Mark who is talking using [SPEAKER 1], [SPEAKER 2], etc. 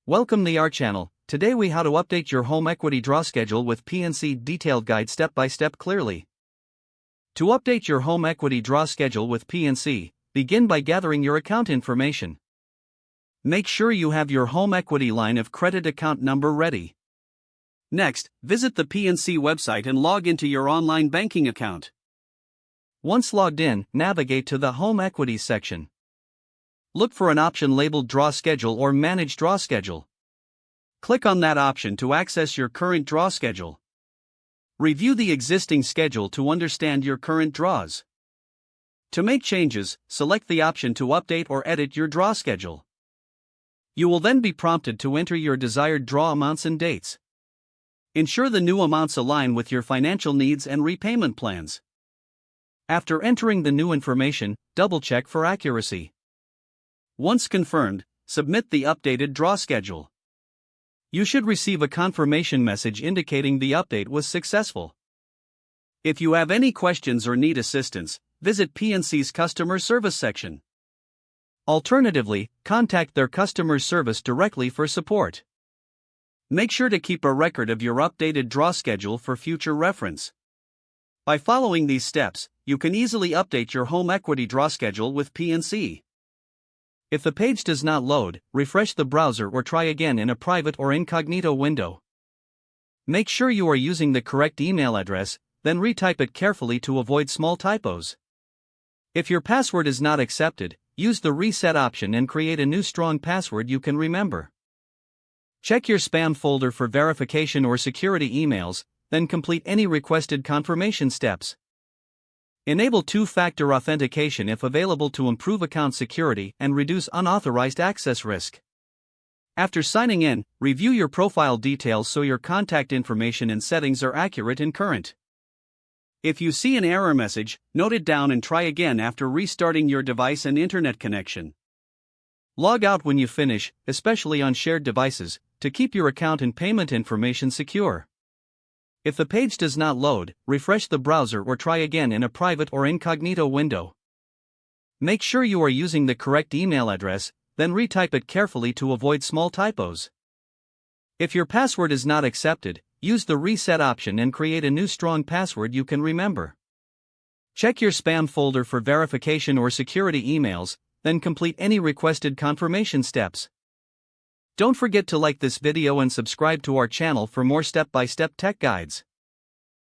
[SPEAKER 1] Welcome to our channel. Today we how to update your home equity draw schedule with PNC detailed guide step by step clearly. To update your home equity draw schedule with PNC, begin by gathering your account information. Make sure you have your home equity line of credit account number ready. Next, visit the PNC website and log into your online banking account. Once logged in, navigate to the Home Equities section. Look for an option labeled Draw Schedule or Manage Draw Schedule. Click on that option to access your current draw schedule. Review the existing schedule to understand your current draws. To make changes, select the option to update or edit your draw schedule. You will then be prompted to enter your desired draw amounts and dates. Ensure the new amounts align with your financial needs and repayment plans. After entering the new information, double-check for accuracy. Once confirmed, submit the updated draw schedule. You should receive a confirmation message indicating the update was successful. If you have any questions or need assistance, visit PNC's customer service section. Alternatively, contact their customer service directly for support. Make sure to keep a record of your updated draw schedule for future reference. By following these steps, you can easily update your home equity draw schedule with PNC. If the page does not load, refresh the browser or try again in a private or incognito window. Make sure you are using the correct email address, then retype it carefully to avoid small typos. If your password is not accepted, use the reset option and create a new strong password you can remember. Check your spam folder for verification or security emails, then complete any requested confirmation steps. Enable two-factor authentication if available to improve account security and reduce unauthorized access risk. After signing in, review your profile details so your contact information and settings are accurate and current. If you see an error message, note it down and try again after restarting your device and internet connection. Log out when you finish, especially on shared devices, to keep your account and payment information secure. If the page does not load, refresh the browser or try again in a private or incognito window. Make sure you are using the correct email address, then retype it carefully to avoid small typos. If your password is not accepted, use the reset option and create a new strong password you can remember. Check your spam folder for verification or security emails, then complete any requested confirmation steps. Don't forget to like this video and subscribe to our channel for more step-by-step tech guides.